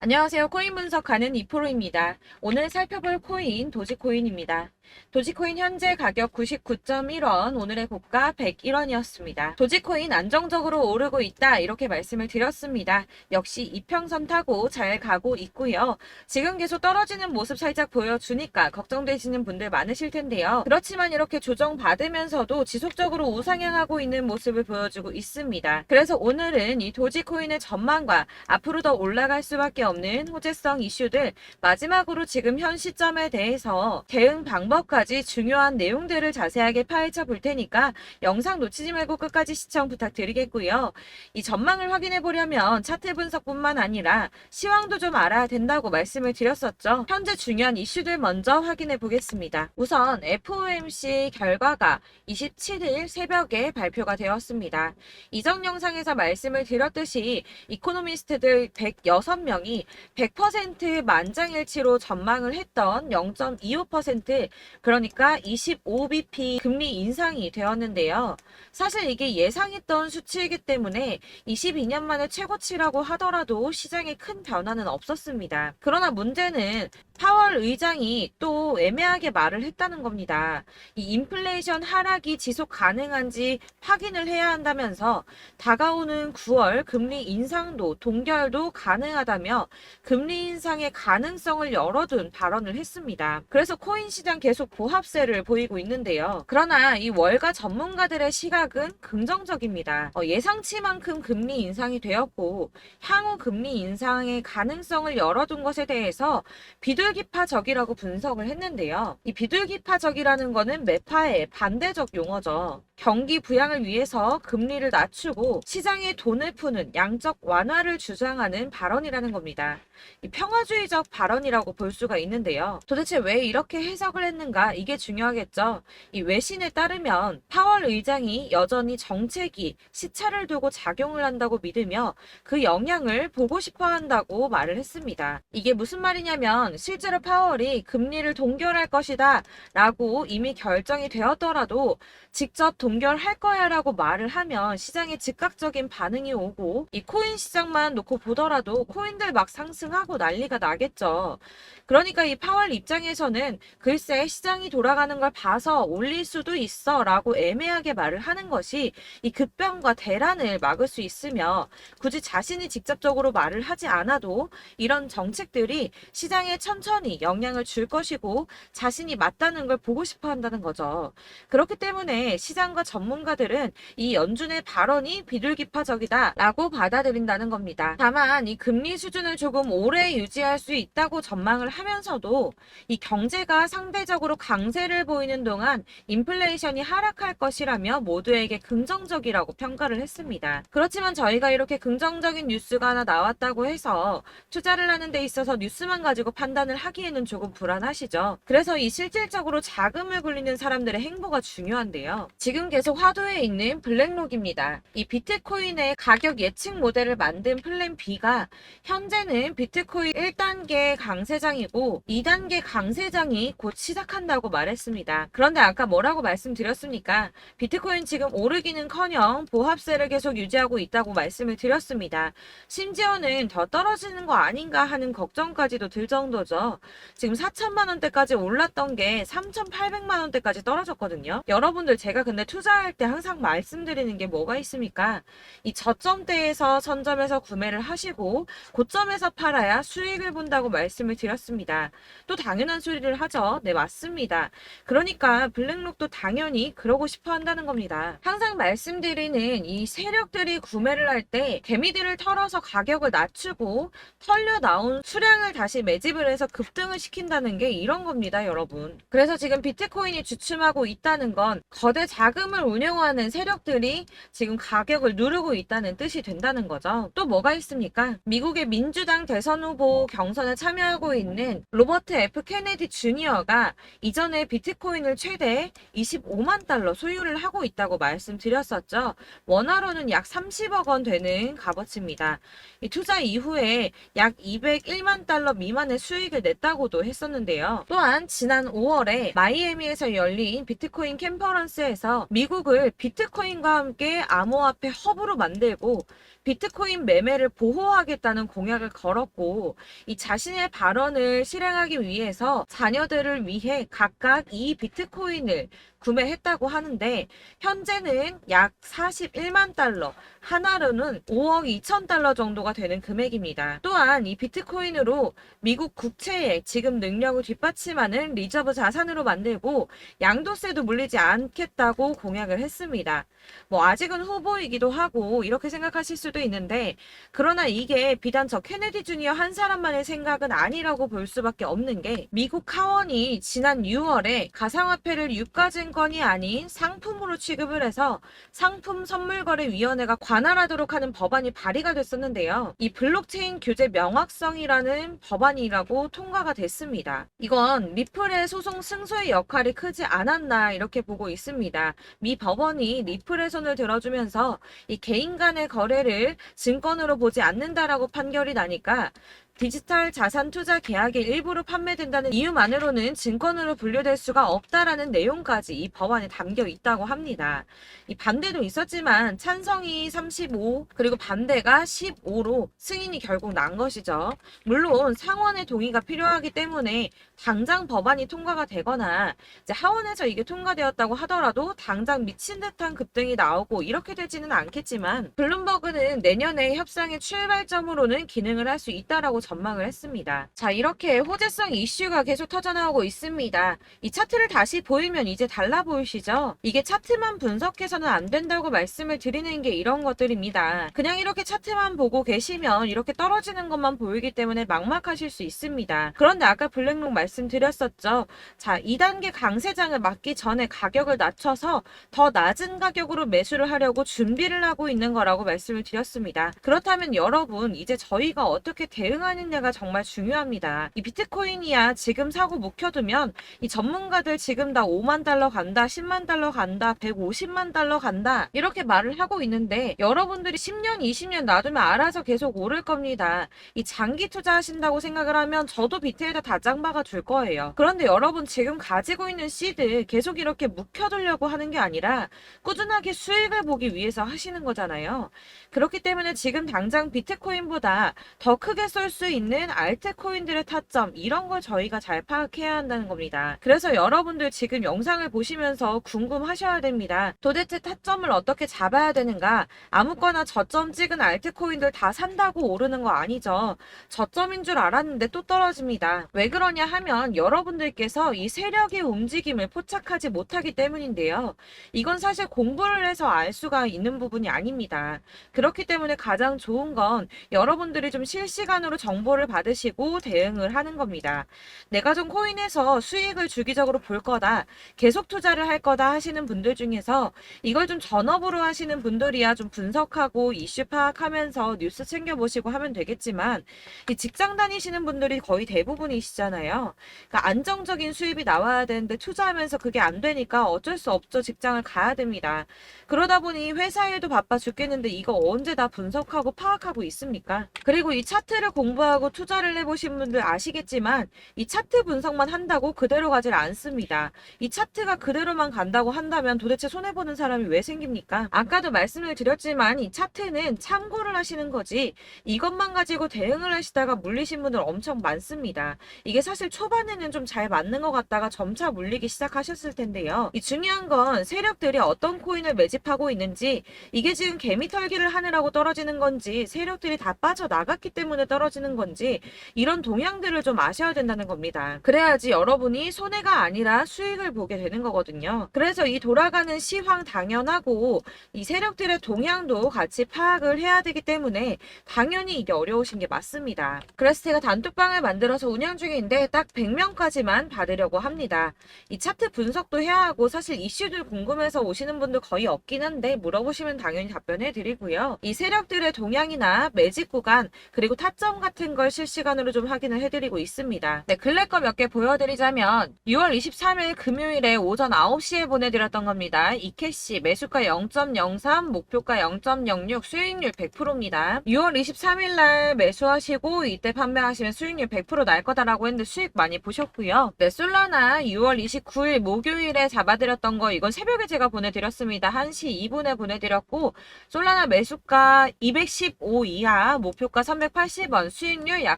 안녕하세요. 코인 분석하는 이프로입니다. 오늘 살펴볼 코인 도지코인입니다. 도지코인 현재 가격 99.1원, 오늘의 고가 101원이었습니다. 도지코인 안정적으로 오르고 있다 이렇게 말씀을 드렸습니다. 역시 이평선 타고 잘 가고 있고요. 지금 계속 떨어지는 모습 살짝 보여주니까 걱정되시는 분들 많으실 텐데요. 그렇지만 이렇게 조정받으면서도 지속적으로 우상향하고 있는 모습을 보여주고 있습니다. 그래서 오늘은 이 도지코인의 전망과 앞으로 더 올라갈 수밖에 없는 호재성 이슈들, 마지막으로 지금 현 시점에 대해서 대응 방법까지 중요한 내용들을 자세하게 파헤쳐 볼 테니까 영상 놓치지 말고 끝까지 시청 부탁드리겠고요. 이 전망을 확인해 보려면 차트 분석뿐만 아니라 시황도 좀 알아야 된다고 말씀을 드렸었죠. 현재 중요한 이슈들 먼저 확인해 보겠습니다. 우선 FOMC 결과가 27일 새벽에 발표가 되었습니다. 이전 영상에서 말씀을 드렸듯이 이코노미스트들 106명이 100% 만장일치로 전망을 했던 0.25%, 그러니까 25bp 금리 인상이 되었는데요. 사실 이게 예상했던 수치이기 때문에 22년 만에 최고치라고 하더라도 시장에 큰 변화는 없었습니다. 그러나 문제는 파월 의장이 또 애매하게 말을 했다는 겁니다. 이 인플레이션 하락이 지속 가능한지 확인을 해야 한다면서 다가오는 9월 금리 인상도 동결도 가능하다며 금리 인상의 가능성을 열어둔 발언을 했습니다. 그래서 코인 시장 계속 보합세를 보이고 있는데요. 그러나 이 월가 전문가들의 시각은 긍정적입니다. 예상치만큼 금리 인상이 되었고 향후 금리 인상의 가능성을 열어둔 것에 대해서 비둘기파적이라고 분석을 했는데요. 이 비둘기파적이라는 거는 매파의 반대적 용어죠. 경기 부양을 위해서 금리를 낮추고 시장에 돈을 푸는 양적 완화를 주장하는 발언이라는 겁니다. 이 평화주의적 발언이라고 볼 수가 있는데요. 도대체 왜 이렇게 해석을 했는가? 이게 중요하겠죠. 이 외신에 따르면 파월 의장이 여전히 정책이 시차를 두고 작용을 한다고 믿으며 그 영향을 보고 싶어 한다고 말을 했습니다. 이게 무슨 말이냐면 실제로 파월이 금리를 동결할 것이다 라고 이미 결정이 되었더라도 직접 동결할 거야 라고 말을 하면 시장에 즉각적인 반응이 오고 이 코인 시장만 놓고 보더라도 코인들 막 상승하고 난리가 나겠죠. 그러니까 이 파월 입장에서는 글쎄 시장이 돌아가는 걸 봐서 올릴 수도 있어 라고 애매하게 말을 하는 것이 이 급변과 대란을 막을 수 있으며 굳이 자신이 직접적으로 말을 하지 않아도 이런 정책들이 시장에 천천히 영향을 줄 것이고 자신이 맞다는 걸 보고 싶어 한다는 거죠. 그렇기 때문에 시장과 전문가들은 이 연준의 발언이 비둘기파적이다 라고 받아들인다는 겁니다. 다만 이 금리 수준을 조금 오래 유지할 수 있다고 전망을 하면서도 이 경제가 상대적으로 강세를 보이는 동안 인플레이션이 하락할 것이라며 모두에게 긍정적이라고 평가를 했습니다. 그렇지만 저희가 이렇게 긍정적인 뉴스가 하나 나왔다고 해서 투자를 하는 데 있어서 뉴스만 가지고 판단을 하기에는 조금 불안하시죠. 그래서 이 실질적으로 자금을 굴리는 사람들의 행보가 중요한데요. 지금 계속 화두에 있는 블랙록입니다. 이 비트코인의 가격 예측 모델을 만든 플랜 B가 현재는 비트코인 1단계 강세장이고 2단계 강세장이 곧 시작한다고 말했습니다. 그런데 아까 뭐라고 말씀드렸습니까? 비트코인 지금 오르기는커녕 보합세를 계속 유지하고 있다고 말씀을 드렸습니다. 심지어는 더 떨어지는 거 아닌가 하는 걱정까지도 들 정도죠. 지금 4천만 원대까지 올랐던 게 3,800만 원대까지 떨어졌거든요. 여러분들 제가 근데 투자할 때 항상 말씀드리는 게 뭐가 있습니까? 이 저점대에서 선점해서 구매를 하시고 고점에서 팔아야 수익을 본다고 말씀을 드렸습니다. 또 당연한 소리를 하죠. 네, 맞습니다. 그러니까 블랙록도 당연히 그러고 싶어 한다는 겁니다. 항상 말씀드리는 이 세력들이 구매를 할 때 개미들을 털어서 가격을 낮추고 털려 나온 수량을 다시 매집을 해서 급등을 시킨다는 게 이런 겁니다, 여러분. 그래서 지금 비트코인이 주춤하고 있다는 건 거대 자금을 운영하는 세력들이 지금 가격을 누르고 있다는 뜻이 된다는 거죠. 또 뭐가 있습니까? 미국의 민주당 대선 후보 경선에 참여하고 있는 로버트 F 케네디 주니어가 이전에 비트코인을 최대 25만 달러 소유를 하고 있다고 말씀드렸었죠. 원화로는 약 30억 원 되는 값어치입니다. 이 투자 이후에 약 201만 달러 미만의 수익을 냈다고도 했었는데요. 또한 지난 5월에 마이애미에서 열린 비트코인 캠퍼런스에서 미국을 비트코인과 함께 암호화폐 허브로 만들고 비트코인 매매를 보호하겠다는 공약을 걸었고 이 자신의 발언을 실행하기 위해서 자녀들을 위해 각각 이 비트코인을 구매했다고 하는데 현재는 약 41만 달러, 하나로는 5억 2천 달러 정도가 되는 금액입니다. 또한 이 비트코인으로 미국 국채의 지급 능력을 뒷받침하는 리저브 자산으로 만들고 양도세도 물리지 않겠다고 공약을 했습니다. 뭐 아직은 후보이기도 하고 이렇게 생각하실 수도 있는데 그러나 이게 비단 저 케네디 주니어 한 사람만의 생각은 아니라고 볼 수밖에 없는 게 미국 하원이 지난 6월에 가상화폐를 유가증권이 아닌 상품으로 취급을 해서 상품선물거래위원회가 관할하도록 하는 법안이 발의가 됐었는데요. 이 블록체인 규제 명확성이라는 법안이라고 통과가 됐습니다. 이건 리플의 소송 승소의 역할이 크지 않았나 이렇게 보고 있습니다. 미 법원이 리플의 손을 들어주면서 이 개인 간의 거래를 증권으로 보지 않는다라고 판결이 나니까 디지털 자산 투자 계약의 일부로 판매된다는 이유만으로는 증권으로 분류될 수가 없다라는 내용까지 이 법안에 담겨 있다고 합니다. 이 반대도 있었지만 찬성이 35 그리고 반대가 15로 승인이 결국 난 것이죠. 물론 상원의 동의가 필요하기 때문에 당장 법안이 통과가 되거나 이제 하원에서 이게 통과되었다고 하더라도 당장 미친 듯한 급등이 나오고 이렇게 되지는 않겠지만 블룸버그는 내년에 협상의 출발점으로는 기능을 할 수 있다라고 전망을 했습니다. 자, 이렇게 호재성 이슈가 계속 터져나오고 있습니다. 이 차트를 다시 보이면 이제 달라 보이시죠? 이게 차트만 분석해서는 안 된다고 말씀을 드리는 게 이런 것들입니다. 그냥 이렇게 차트만 보고 계시면 이렇게 떨어지는 것만 보이기 때문에 막막하실 수 있습니다. 그런데 아까 블랙록 말씀드렸었죠. 자, 2단계 강세장을 맞기 전에 가격을 낮춰서 더 낮은 가격으로 매수를 하려고 준비를 하고 있는 거라고 말씀을 드렸습니다. 그렇다면 여러분 이제 저희가 어떻게 대응하느냐가 정말 중요합니다. 이 비트코인이야 지금 사고 묵혀두면 이 전문가들 지금 다 5만 달러 간다, 10만 달러 간다, 150만 달러 간다 이렇게 말을 하고 있는데 여러분들이 10년, 20년 놔두면 알아서 계속 오를 겁니다. 이 장기 투자하신다고 생각을 하면 저도 비트에다 다 짱박아 줄 거예요. 그런데 여러분 지금 가지고 있는 씨드 계속 이렇게 묵혀두려고 하는 게 아니라 꾸준하게 수익을 보기 위해서 하시는 거잖아요. 그렇기 때문에 지금 당장 비트코인보다 더 크게 쏠 수 있는 알트코인들의 타점 이런 걸 저희가 잘 파악해야 한다는 겁니다. 그래서 여러분들 지금 영상을 보시면서 궁금하셔야 됩니다. 도대체 타점을 어떻게 잡아야 되는가? 아무거나 저점 찍은 알트코인들 다 산다고 오르는 거 아니죠. 저점인 줄 알았는데 또 떨어집니다. 왜 그러냐 하면 여러분들께서 이 세력의 움직임을 포착하지 못하기 때문인데요. 이건 사실 공부를 해서 알 수가 있는 부분이 아닙니다. 그렇기 때문에 가장 좋은 건 여러분들이 좀 실시간으로 정보를 받으시고 대응을 하는 겁니다. 내가 좀 코인에서 수익을 주기적으로 볼 거다, 계속 투자를 할 거다 하시는 분들 중에서 이걸 좀 전업으로 하시는 분들이야 좀 분석하고 이슈 파악하면서 뉴스 챙겨보시고 하면 되겠지만 이 직장 다니시는 분들이 거의 대부분이시잖아요. 그러니까 안정적인 수입이 나와야 되는데 투자하면서 그게 안 되니까 어쩔 수 없죠. 직장을 가야 됩니다. 그러다 보니 회사 일도 바빠 죽겠는데 이거 언제 다 분석하고 파악하고 있습니까? 그리고 이 차트를 공부하고 투자를 해보신 분들 아시겠지만 이 차트 분석만 한다고 그대로 가질 않습니다. 이 차트가 그대로만 간다고 한다면 도대체 손해보는 사람이 왜 생깁니까? 아까도 말씀을 드렸지만 이 차트는 참고를 하시는 거지 이것만 가지고 대응을 하시다가 물리신 분들 엄청 많습니다. 이게 사실 초반에는 좀 잘 맞는 것 같다가 점차 물리기 시작하셨을 텐데요. 이 중요한 건 세력들이 어떤 코인을 매집하고 있는지 이게 지금 개미털기를 하느라고 떨어지는 건지 세력들이 다 빠져나갔기 때문에 떨어지는 건지 이런 동향들을 좀 아셔야 된다는 겁니다. 그래야지 여러분이 손해가 아니라 수익을 보게 되는 거거든요. 그래서 이 돌아가는 시황 당연하고 이 세력들의 동향도 같이 파악을 해야 되기 때문에 당연히 이게 어려우신 게 맞습니다. 그래서 제가 단톡방을 만들어서 운영 중인데 딱 100명까지만 받으려고 합니다. 이 차트 분석도 해야 하고 사실 이슈들 궁금해서 오시는 분들 거의 없긴 한데 물어보시면 당연히 답변해 드리고요. 이 세력들의 동향이나 매집 구간 그리고 타점 같은 같은 걸 실시간으로 좀 확인을 해드리고 있습니다. 네, 근래 거 몇 개 보여드리자면 6월 23일 금요일에 오전 9시에 보내드렸던 겁니다. 이캐시 매수가 0.03, 목표가 0.06, 수익률 100%입니다. 6월 23일 날 매수하시고 이때 판매하시면 수익률 100% 날 거다라고 했는데 수익 많이 보셨고요. 네, 솔라나 6월 29일 목요일에 잡아드렸던 거 이건 새벽에 제가 보내드렸습니다. 1시 2분에 보내드렸고 솔라나 매수가 215 이하, 목표가 380원, 수익률 약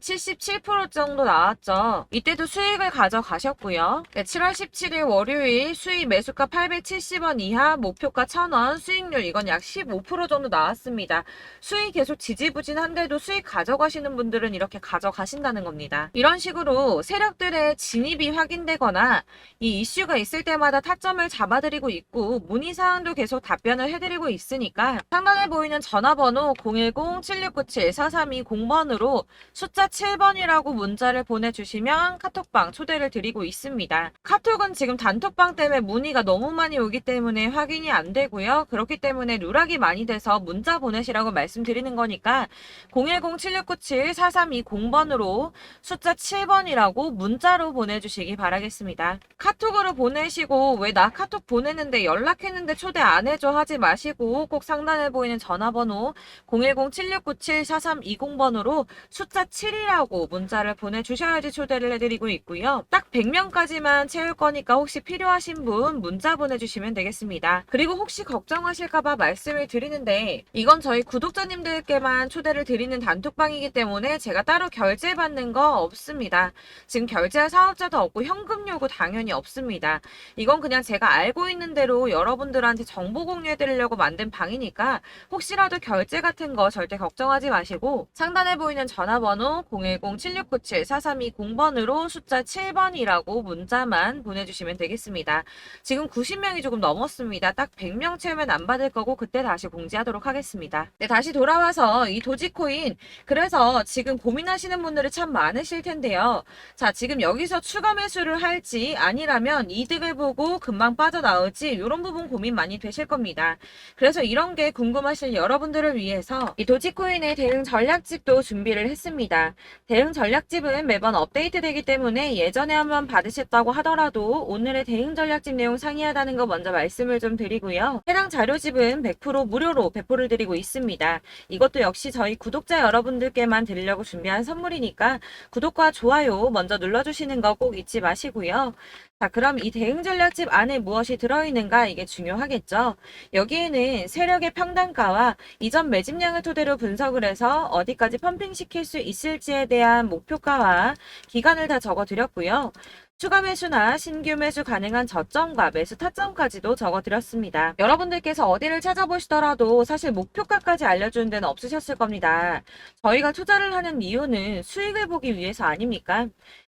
77% 정도 나왔죠. 이때도 수익을 가져가셨고요. 네, 7월 17일 월요일 수익 매수가 870원 이하, 목표가 1000원, 수익률 이건 약 15% 정도 나왔습니다. 수익 계속 지지부진한데도 수익 가져가시는 분들은 이렇게 가져가신다는 겁니다. 이런 식으로 세력들의 진입이 확인되거나 이 이슈가 있을 때마다 타점을 잡아드리고 있고 문의사항도 계속 답변을 해드리고 있으니까 상단에 보이는 전화번호 010-7697-4320번으로 숫자 7번이라고 문자를 보내주시면 카톡방 초대를 드리고 있습니다. 카톡은 지금 단톡방 때문에 문의가 너무 많이 오기 때문에 확인이 안 되고요. 그렇기 때문에 누락이 많이 돼서 문자 보내시라고 말씀드리는 거니까 010-7697-4320번으로 숫자 7번이라고 문자로 보내주시기 바라겠습니다. 카톡으로 보내시고 왜 나 카톡 보내는데 연락했는데 초대 안 해줘 하지 마시고 꼭 상단에 보이는 전화번호 010-7697-4320번으로 숫자 7이라고 문자를 보내주셔야지 초대를 해드리고 있고요. 딱 100명까지만 채울 거니까 혹시 필요하신 분 문자 보내주시면 되겠습니다. 그리고 혹시 걱정하실까봐 말씀을 드리는데 이건 저희 구독자님들께만 초대를 드리는 단톡방이기 때문에 제가 따로 결제받는 거 없습니다. 지금 결제할 사업자도 없고 현금 요구 당연히 없습니다. 이건 그냥 제가 알고 있는 대로 여러분들한테 정보 공유해 드리려고 만든 방이니까 혹시라도 결제 같은 거 절대 걱정하지 마시고 상단에 보이는 전화번호 010-7697-4320번으로 숫자 7번이라고 문자만 보내주시면 되겠습니다. 지금 90명이 조금 넘었습니다. 딱 100명 채우면 안 받을 거고 그때 다시 공지하도록 하겠습니다. 네, 다시 돌아와서 이 도지코인 그래서 지금 고민하시는 분들이 참 많으실 텐데요. 자, 지금 여기서 추가 매수를 할지 아니라면 이득을 보고 금방 빠져나올지 이런 부분 고민 많이 되실 겁니다. 그래서 이런 게 궁금하실 여러분들을 위해서 이 도지코인의 대응 전략집도 준비를 했습니다. 대응 전략집은 매번 업데이트 되기 때문에 예전에 한번 받으셨다고 하더라도 오늘의 대응 전략집 내용 상이하다는 거 먼저 말씀을 좀 드리고요. 해당 자료집은 100% 무료로 배포를 드리고 있습니다. 이것도 역시 저희 구독자 여러분들께만 드리려고 준비한 선물이니까 구독과 좋아요 먼저 눌러주시는 거 꼭 잊지 마시고요. 자, 그럼 이 대응 전략집 안에 무엇이 들어있는가 이게 중요하겠죠. 여기에는 세력의 평단가와 이전 매집량을 토대로 분석을 해서 어디까지 펌핑시킬 수 있을지에 대한 목표가와 기간을 다 적어드렸고요. 추가 매수나 신규 매수 가능한 저점과 매수 타점까지도 적어드렸습니다. 여러분들께서 어디를 찾아보시더라도 사실 목표가까지 알려주는 데는 없으셨을 겁니다. 저희가 투자를 하는 이유는 수익을 보기 위해서 아닙니까?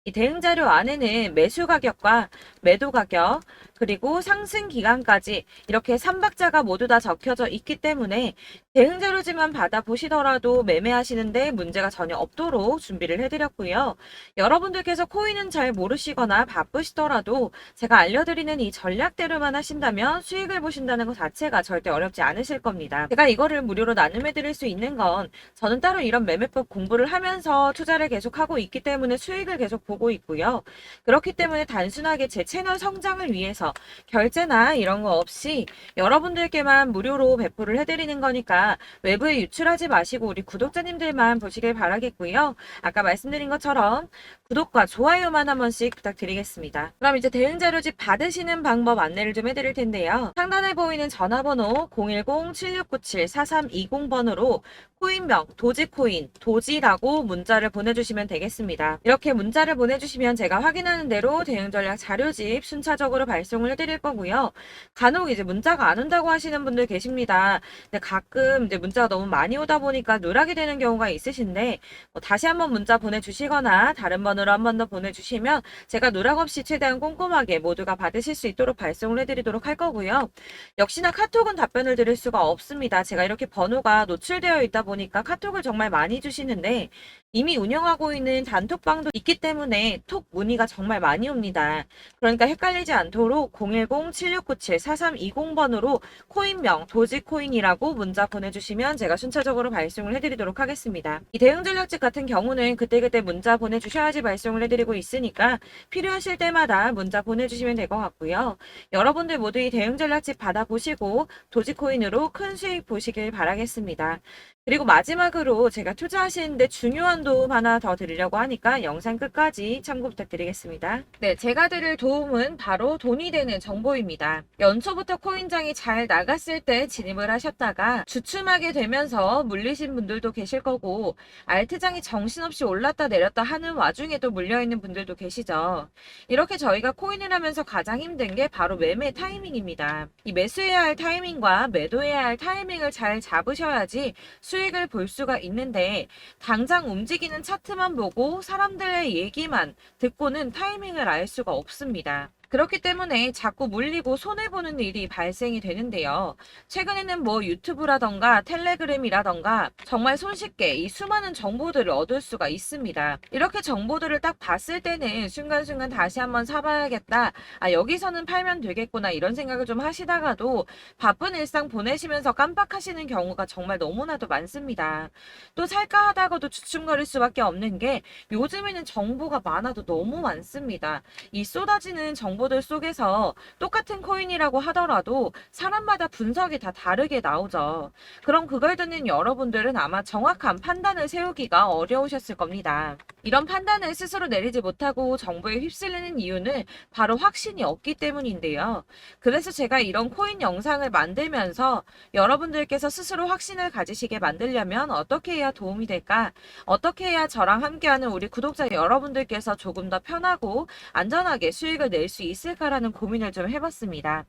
이 대응 자료 안에는 매수 가격과 매도 가격 그리고 상승 기간까지 이렇게 3박자가 모두 다 적혀져 있기 때문에 대응 자료지만 받아보시더라도 매매하시는데 문제가 전혀 없도록 준비를 해드렸고요. 여러분들께서 코인은 잘 모르시거나 바쁘시더라도 제가 알려드리는 이 전략대로만 하신다면 수익을 보신다는 것 자체가 절대 어렵지 않으실 겁니다. 제가 이거를 무료로 나눔해드릴 수 있는 건 저는 따로 이런 매매법 공부를 하면서 투자를 계속하고 있기 때문에 수익을 계속 보고 있고요. 그렇기 때문에 단순하게 제 채널 성장을 위해서 결제나 이런 거 없이 여러분들께만 무료로 배포를 해드리는 거니까 외부에 유출하지 마시고 우리 구독자님들만 보시길 바라겠고요. 아까 말씀드린 것처럼 구독과 좋아요만 한 번씩 부탁드리겠습니다. 그럼 이제 대응 자료집 받으시는 방법 안내를 좀 해드릴 텐데요. 상단에 보이는 전화번호 010-7697-4320번으로 코인명 도지코인 도지라고 문자를 보내주시면 되겠습니다. 이렇게 문자를 보내주시면 제가 확인하는 대로 대응 전략 자료집 순차적으로 발송을 해드릴 거고요. 간혹 이제 문자가 안 온다고 하시는 분들 계십니다. 근데 가끔 이제 문자가 너무 많이 오다 보니까 누락이 되는 경우가 있으신데 다시 한번 문자 보내주시거나 다른 번호로 한 번 더 보내주시면 제가 누락 없이 최대한 꼼꼼하게 모두가 받으실 수 있도록 발송을 해드리도록 할 거고요. 역시나 카톡은 답변을 드릴 수가 없습니다. 제가 이렇게 번호가 노출되어 있다 보니까 카톡을 정말 많이 주시는데 이미 운영하고 있는 단톡방도 있기 때문에 톡 문의가 정말 많이 옵니다. 그러니까 헷갈리지 않도록 010-7697-4320번으로 코인명 도지코인이라고 문자 보내주시면 제가 순차적으로 발송을 해드리도록 하겠습니다. 이 대응 전략집 같은 경우는 그때그때 문자 보내주셔야지 발송을 해드리고 있으니까 필요하실 때마다 문자 보내주시면 될 것 같고요. 여러분들 모두 이 대응 전략집 받아보시고 도지코인으로 큰 수익 보시길 바라겠습니다. 그리고 마지막으로 제가 투자하시는데 중요한 도움 하나 더 드리려고 하니까 영상 끝까지 참고 부탁드리겠습니다. 네, 제가 드릴 도움은 바로 돈이 되는 정보입니다. 연초부터 코인장이 잘 나갔을 때 진입을 하셨다가 주춤하게 되면서 물리신 분들도 계실 거고, 알트장이 정신없이 올랐다 내렸다 하는 와중에도 물려있는 분들도 계시죠. 이렇게 저희가 코인을 하면서 가장 힘든 게 바로 매매 타이밍입니다. 이 매수해야 할 타이밍과 매도해야 할 타이밍을 잘 잡으셔야지 수익을 볼 수가 있는데, 당장 움직이는 차트만 보고 사람들의 얘기만 듣고는 타이밍을 알 수가 없습니다. 그렇기 때문에 자꾸 물리고 손해보는 일이 발생이 되는데요. 최근에는 뭐 유튜브라던가 텔레그램이라던가 정말 손쉽게 이 수많은 정보들을 얻을 수가 있습니다. 이렇게 정보들을 딱 봤을 때는 순간순간 다시 한번 사봐야겠다, 아 여기서는 팔면 되겠구나, 이런 생각을 좀 하시다가도 바쁜 일상 보내시면서 깜빡하시는 경우가 정말 너무나도 많습니다. 또 살까 하다가도 주춤거릴 수밖에 없는 게 요즘에는 정보가 많아도 너무 많습니다. 이 쏟아지는 정보들 속에서 똑같은 코인이라고 하더라도 사람마다 분석이 다 다르게 나오죠. 그럼 그걸 듣는 여러분들은 아마 정확한 판단을 세우기가 어려우셨을 겁니다. 이런 판단을 스스로 내리지 못하고 정보에 휩쓸리는 이유는 바로 확신이 없기 때문인데요. 그래서 제가 이런 코인 영상을 만들면서 여러분들께서 스스로 확신을 가지시게 만들려면 어떻게 해야 도움이 될까? 어떻게 해야 저랑 함께하는 우리 구독자 여러분들께서 조금 더 편하고 안전하게 수익을 낼 수 있을까라는 고민을 좀 해봤습니다.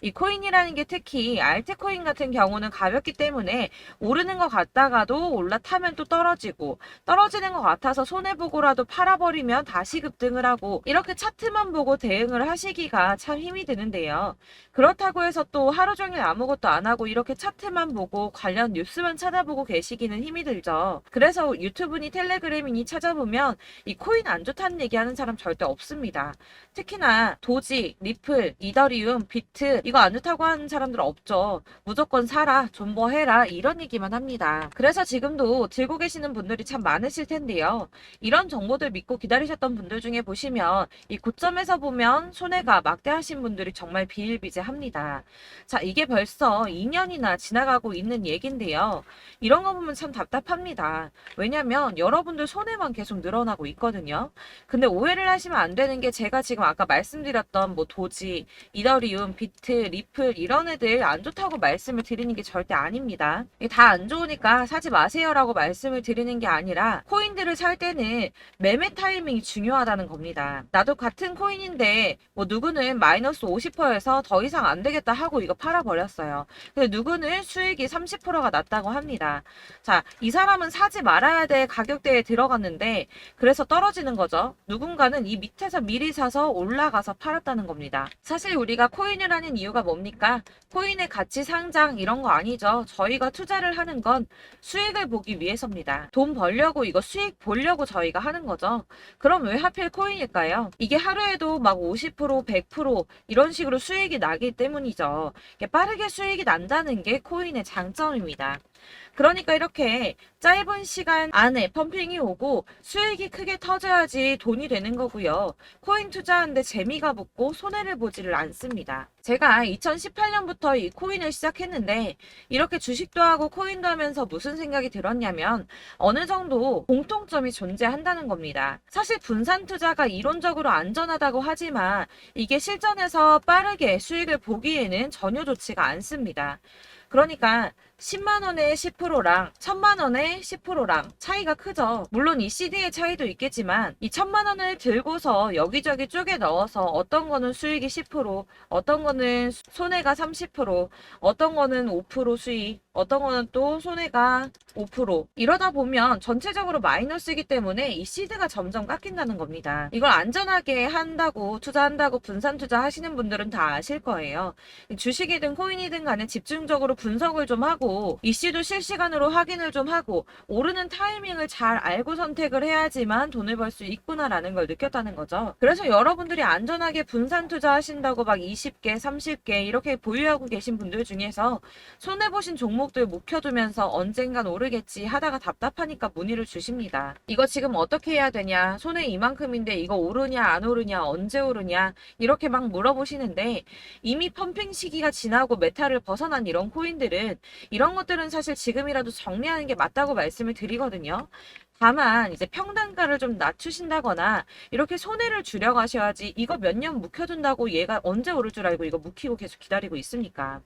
이 코인이라는 게 특히 알트코인 같은 경우는 가볍기 때문에 오르는 것 같다가도 올라타면 또 떨어지고, 떨어지는 것 같아서 손해보고라도 팔아버리면 다시 급등을 하고, 이렇게 차트만 보고 대응을 하시기가 참 힘이 드는데요. 그렇다고 해서 또 하루 종일 아무것도 안 하고 이렇게 차트만 보고 관련 뉴스만 찾아보고 계시기는 힘이 들죠. 그래서 유튜브니 텔레그램이니 찾아보면 이 코인 안 좋다는 얘기하는 사람 절대 없습니다. 특히나 도지, 리플, 이더리움, 비트 이거 안 좋다고 하는 사람들 없죠. 무조건 사라, 존버해라, 이런 얘기만 합니다. 그래서 지금도 들고 계시는 분들이 참 많으실 텐데요. 이런 정보들 믿고 기다리셨던 분들 중에 보시면 이 고점에서 보면 손해가 막대하신 분들이 정말 비일비재합니다. 자, 이게 벌써 2년이나 지나가고 있는 얘긴데요. 이런 거 보면 참 답답합니다. 왜냐면 여러분들 손해만 계속 늘어나고 있거든요. 근데 오해를 하시면 안 되는 게, 제가 지금 아까 말씀드렸던 뭐 도지, 이더리움, 비트, 리플 이런 애들 안 좋다고 말씀을 드리는 게 절대 아닙니다. 다 안 좋으니까 사지 마세요라고 말씀을 드리는 게 아니라, 코인들을 살 때는 매매 타이밍이 중요하다는 겁니다. 나도 같은 코인인데 뭐 누구는 마이너스 50%에서 더 이상 안 되겠다 하고 이거 팔아버렸어요. 근데 누구는 수익이 30%가 났다고 합니다. 자, 이 사람은 사지 말아야 될 가격대에 들어갔는데 그래서 떨어지는 거죠. 누군가는 이 밑에서 미리 사서 올라가서 팔았다는 겁니다. 사실 우리가 코인을 하는 이유가 뭡니까? 코인의 가치 상장 이런 거 아니죠. 저희가 투자를 하는 건 수익을 보기 위해서입니다. 돈 벌려고, 이거 수익 보려고 저희가 하는 거죠. 그럼 왜 하필 코인일까요? 이게 하루에도 막 50%, 100% 이런 식으로 수익이 나기 때문이죠. 빠르게 수익이 난다는 게 코인의 장점입니다. 그러니까 이렇게 짧은 시간 안에 펌핑이 오고 수익이 크게 터져야지 돈이 되는 거고요. 코인 투자하는데 재미가 붙고 손해를 보지를 않습니다. 제가 2018년부터 이 코인을 시작했는데 이렇게 주식도 하고 코인도 하면서 무슨 생각이 들었냐면, 어느 정도 공통점이 존재한다는 겁니다. 사실 분산 투자가 이론적으로 안전하다고 하지만 이게 실전에서 빠르게 수익을 보기에는 전혀 좋지가 않습니다. 그러니까 10만원의 10%랑 1000만원의 10%랑 차이가 크죠. 물론 이 CD의 차이도 있겠지만, 이 1000만원을 들고서 여기저기 쪼개 넣어서 어떤 거는 수익이 10%, 어떤 거는 손해가 30%, 어떤 거는 5% 수익, 어떤 거는 또 손해가 5%, 이러다 보면 전체적으로 마이너스이기 때문에 이 시드가 점점 깎인다는 겁니다. 이걸 안전하게 한다고, 투자한다고 분산 투자 하시는 분들은 다 아실 거예요. 주식이든 코인이든 간에 집중적으로 분석을 좀 하고 그리고 이슈도 실시간으로 확인을 좀 하고 오르는 타이밍을 잘 알고 선택을 해야지만 돈을 벌 수 있구나라는 걸 느꼈다는 거죠. 그래서 여러분들이 안전하게 분산 투자하신다고 막 20개, 30개 이렇게 보유하고 계신 분들 중에서 손해보신 종목들 묵혀두면서 언젠간 오르겠지 하다가 답답하니까 문의를 주십니다. 이거 지금 어떻게 해야 되냐? 손해 이만큼인데 이거 오르냐 안 오르냐 언제 오르냐 이렇게 막 물어보시는데 이미 펌핑 시기가 지나고 메타를 벗어난 이런 코인들은 이런 것들은 사실 지금이라도 정리하는 게 맞다고 말씀을 드리거든요. 다만 이제 평단가를 좀 낮추신다거나 이렇게 손해를 줄여가셔야지 이거 몇 년 묵혀둔다고 얘가 언제 오를 줄 알고 이거 묵히고 계속 기다리고 있습니까?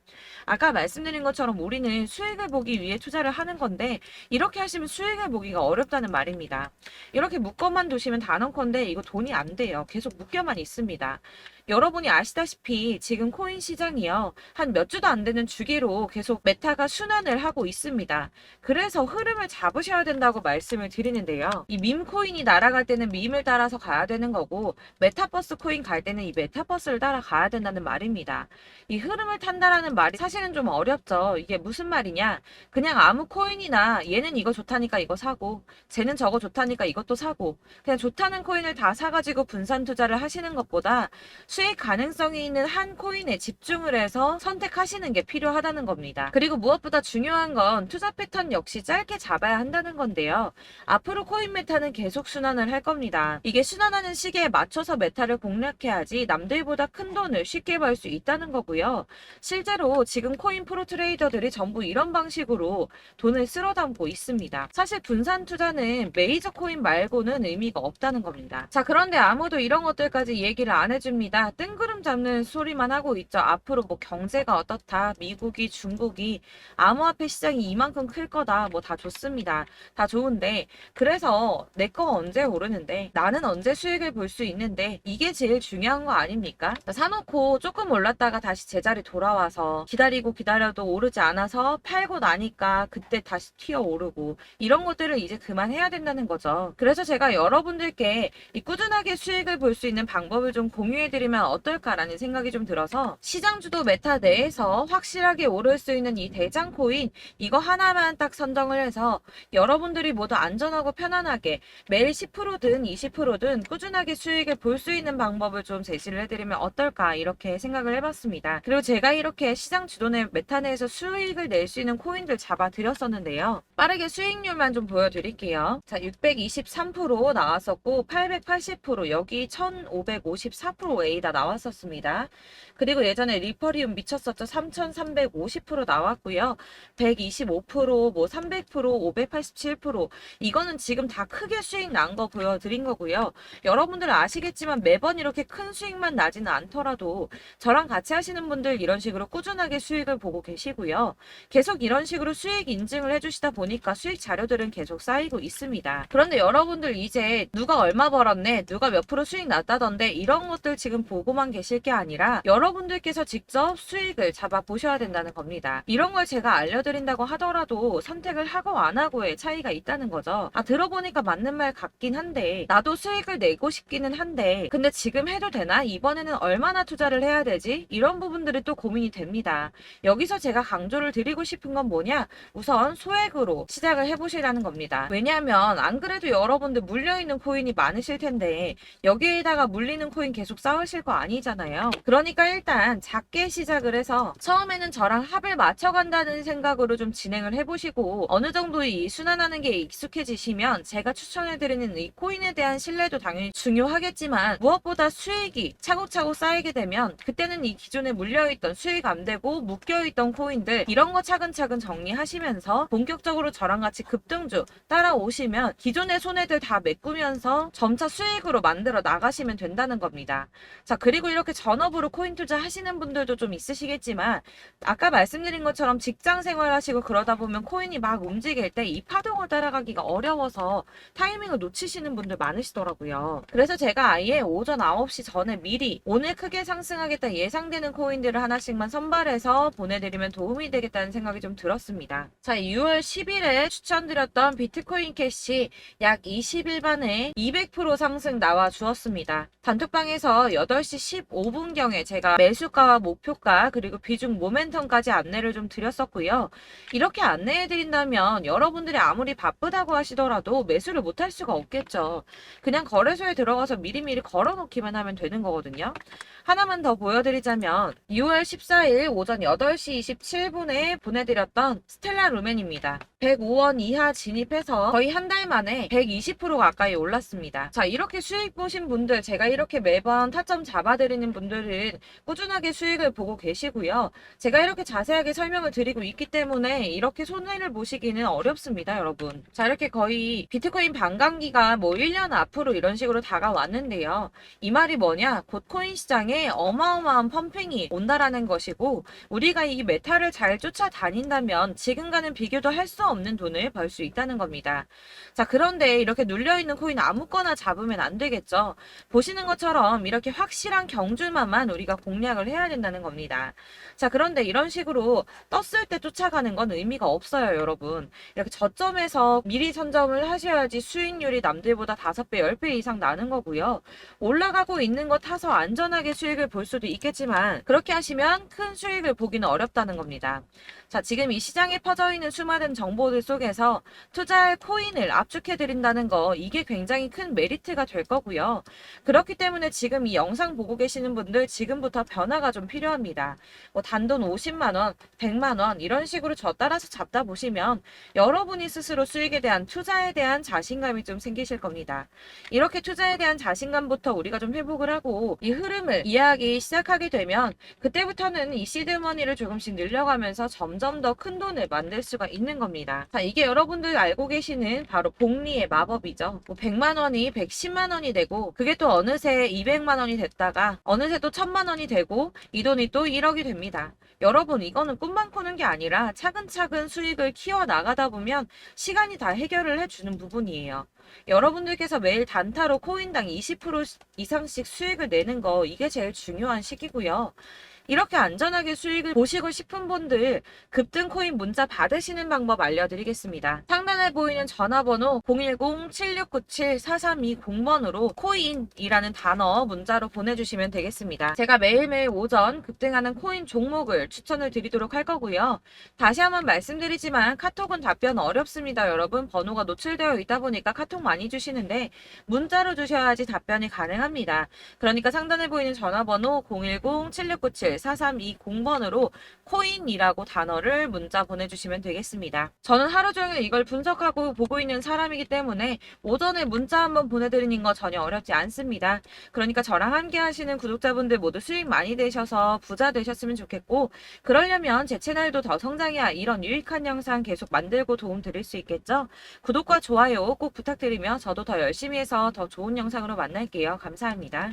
아까 말씀드린 것처럼 우리는 수익을 보기 위해 투자를 하는 건데 이렇게 하시면 수익을 보기가 어렵다는 말입니다. 이렇게 묶어만 두시면 단언컨대 이거 돈이 안 돼요. 계속 묶여만 있습니다. 여러분이 아시다시피 지금 코인 시장이요. 한 몇 주도 안 되는 주기로 계속 메타가 순환을 하고 있습니다. 그래서 흐름을 잡으셔야 된다고 말씀을 드리는데요. 이 밈 코인이 날아갈 때는 밈을 따라서 가야 되는 거고 메타버스 코인 갈 때는 이 메타버스를 따라가야 된다는 말입니다. 이 흐름을 탄다라는 말이 사실은 좀 어렵죠. 이게 무슨 말이냐? 그냥 아무 코인이나 얘는 이거 좋다니까 이거 사고 쟤는 저거 좋다니까 이것도 사고 그냥 좋다는 코인을 다 사가지고 분산 투자를 하시는 것보다 수익 가능성이 있는 한 코인에 집중을 해서 선택하시는 게 필요하다는 겁니다. 그리고 무엇보다 중요한 건 투자 패턴 역시 짧게 잡아야 한다는 건데요. 앞으로 코인 메타는 계속 순환을 할 겁니다. 이게 순환하는 시기에 맞춰서 메타를 공략해야지 남들보다 큰 돈을 쉽게 벌 수 있다는 거고요. 실제로 지금 코인 프로 트레이더들이 전부 이런 방식으로 돈을 쓸어 담고 있습니다. 사실 분산 투자는 메이저 코인 말고는 의미가 없다는 겁니다. 자, 그런데 아무도 이런 것들까지 얘기를 안 해줍니다. 뜬구름 잡는 소리만 하고 있죠. 앞으로 뭐 경제가 어떻다, 미국이, 중국이, 암호화폐 시장이 이만큼 클 거다, 뭐 다 좋습니다. 다 좋은데 그래서 내 거 언제 오르는데 나는 언제 수익을 볼 수 있는데 이게 제일 중요한 거 아닙니까? 사놓고 조금 올랐다가 다시 제자리 돌아와서 기다리고 기다려도 오르지 않아서 팔고 나니까 그때 다시 튀어 오르고 이런 것들을 이제 그만해야 된다는 거죠. 그래서 제가 여러분들께 이 꾸준하게 수익을 볼 수 있는 방법을 좀 공유해드리면 어떨까라는 생각이 좀 들어서 시장주도 메타 내에서 확실하게 오를 수 있는 이 대장 코인 이거 하나만 딱 선정을 해서 여러분들이 모두 안전하고 편안하게 매일 10%든 20%든 꾸준하게 수익을 볼 수 있는 방법을 좀 제시를 해드리면 어떨까 이렇게 생각을 해봤습니다. 그리고 제가 이렇게 시장 주도내 메타 내에서 수익을 낼 수 있는 코인들 잡아드렸었는데요. 빠르게 수익률만 좀 보여드릴게요. 자, 623% 나왔었고 880% 여기 1554% 다 나왔었습니다. 그리고 예전에 리퍼리움 미쳤었죠. 3350% 나왔고요. 125%, 뭐 300%, 587% 이거는 지금 다 크게 수익 난 거 보여드린 거고요. 여러분들 아시겠지만 매번 이렇게 큰 수익만 나지는 않더라도 저랑 같이 하시는 분들 이런 식으로 꾸준하게 수익을 보고 계시고요. 계속 이런 식으로 수익 인증을 해주시다 보니까 수익 자료들은 계속 쌓이고 있습니다. 그런데 여러분들 이제 누가 얼마 벌었네, 누가 몇 프로 수익 났다던데 이런 것들 지금 보고만 계실 게 아니라 여러분들께서 직접 수익을 잡아 보셔야 된다는 겁니다. 이런 걸 제가 알려드린다고 하더라도 선택을 하고 안 하고의 차이가 있다는 거죠. 아, 들어보니까 맞는 말 같긴 한데 나도 수익을 내고 싶기는 한데 근데 지금 해도 되나? 이번에는 얼마나 투자를 해야 되지? 이런 부분들이 또 고민이 됩니다. 여기서 제가 강조를 드리고 싶은 건 뭐냐? 우선 소액으로 시작을 해보시라는 겁니다. 왜냐하면 안 그래도 여러분들 물려있는 코인이 많으실 텐데 여기에다가 물리는 코인 계속 쌓으실 거 아니잖아요. 그러니까 일단 작게 시작을 해서 처음에는 저랑 합을 맞춰간다는 생각으로 좀 진행을 해보시고 어느 정도 이 순환하는 게 익숙해지시면 제가 추천해드리는 이 코인에 대한 신뢰도 당연히 중요하겠지만 무엇보다 수익이 차곡차곡 쌓이게 되면 그때는 이 기존에 물려있던 수익 안 되고 묶여있던 코인들 이런 거 차근차근 정리하시면서 본격적으로 저랑 같이 급등주 따라오시면 기존의 손해들 다 메꾸면서 점차 수익으로 만들어 나가시면 된다는 겁니다. 자, 그리고 이렇게 전업으로 코인 투자 하시는 분들도 좀 있으시겠지만 아까 말씀드린 것처럼 직장 생활 하시고 그러다 보면 코인이 막 움직일 때 이 파동을 따라가기가 어렵 어려워서 타이밍을 놓치시는 분들 많으시더라고요. 그래서 제가 아예 오전 9시 전에 미리 오늘 크게 상승하겠다 예상되는 코인들을 하나씩만 선발해서 보내드리면 도움이 되겠다는 생각이 좀 들었습니다. 자, 6월 10일에 추천드렸던 비트코인 캐시 약 20일 만에 200% 상승 나와 주었습니다. 단톡방에서 8시 15분경에 제가 매수가와 목표가 그리고 비중 모멘텀까지 안내를 좀 드렸었고요. 이렇게 안내해드린다면 여러분들이 아무리 바쁘다고 하시더라도 매수를 못할 수가 없겠죠. 그냥 거래소에 들어가서 미리미리 걸어놓기만 하면 되는 거거든요. 하나만 더 보여드리자면 6월 14일 오전 8시 27분에 보내드렸던 스텔라 루멘입니다. 105원 이하 진입해서 거의 한 달 만에 120% 가까이 올랐습니다. 자, 이렇게 수익 보신 분들, 제가 이렇게 매번 타점 잡아드리는 분들은 꾸준하게 수익을 보고 계시고요. 제가 이렇게 자세하게 설명을 드리고 있기 때문에 이렇게 손해를 보시기는 어렵습니다, 여러분. 자, 이렇게 거의 비트코인 반감기가 뭐 1년 앞으로 이런 식으로 다가왔는데요. 이 말이 뭐냐? 곧 코인 시장에 어마어마한 펌핑이 온다라는 것이고, 우리가 이 메타를 잘 쫓아다닌다면 지금과는 비교도 할 수 없는 돈을 벌 수 있다는 겁니다. 자, 그런데 이렇게 눌려있는 코인 아무거나 잡으면 안 되겠죠. 보시는 것처럼 이렇게 확실한 경주만만 우리가 공략을 해야 된다는 겁니다. 자, 그런데 이런 식으로 떴을 때 쫓아가는 건 의미가 없어요, 여러분. 이렇게 저점에서 미리 선점을 하셔야지 수익률이 남들보다 5배, 10배 이상 나는 거고요. 올라가고 있는 거 타서 안전하게 수익을 볼 수도 있겠지만 그렇게 하시면 큰 수익을 보기는 어렵다는 겁니다. 자, 지금 이 시장에 퍼져 있는 수많은 정보들 속에서 투자할 코인을 압축해드린다는 거, 이게 굉장히 큰 메리트가 될 거고요. 그렇기 때문에 지금 이 영상 보고 계시는 분들 지금부터 변화가 좀 필요합니다. 뭐 단돈 50만원, 100만원 이런 식으로 저 따라서 잡다 보시면 여러분이 스스로 수익에 대한 투자에 대한 자신감이 좀 생기실 겁니다. 이렇게 투자에 대한 자신감부터 우리가 좀 회복을 하고 이 흐름을 이해하기 시작하게 되면 그때부터는 이 시드머니를 조금씩 늘려가면서 점점 더 큰 돈을 만들 수가 있는 겁니다. 자, 이게 여러분들 알고 계시는 바로 복리의 마법이죠. 뭐 100만원이 110만원이 되고 그게 또 어느새 200만원이 됐다가 어느새 또 1000만원이 되고 이 돈이 또 1억이 됩니다. 여러분, 이거는 꿈만 꾸는 게 아니라 차근차근 수익을 키워 나가다 보면 시간이 다 해결을 해주는 부분이에요. 여러분들께서 매일 단타로 코인당 20% 이상씩 수익을 내는 거, 이게 제일 중요한 시기고요. 이렇게 안전하게 수익을 보시고 싶은 분들 급등 코인 문자 받으시는 방법 알려드리겠습니다. 상단에 보이는 전화번호 010-7697-4320번으로 코인이라는 단어 문자로 보내주시면 되겠습니다. 제가 매일매일 오전 급등하는 코인 종목을 추천을 드리도록 할 거고요. 다시 한번 말씀드리지만 카톡은 답변 어렵습니다. 여러분, 번호가 노출되어 있다 보니까 카톡 많이 주시는데 문자로 주셔야지 답변이 가능합니다. 그러니까 상단에 보이는 전화번호 010-7697-4320번으로 코인이라고 단어를 문자 보내주시면 되겠습니다. 저는 하루 종일 이걸 분석하고 보고 있는 사람이기 때문에 오전에 문자 한번 보내드리는 거 전혀 어렵지 않습니다. 그러니까 저랑 함께 하시는 구독자분들 모두 수익 많이 되셔서 부자 되셨으면 좋겠고, 그러려면 제 채널도 더 성장해야 이런 유익한 영상 계속 만들고 도움 드릴 수 있겠죠? 구독과 좋아요 꼭 부탁드리며 저도 더 열심히 해서 더 좋은 영상으로 만날게요. 감사합니다.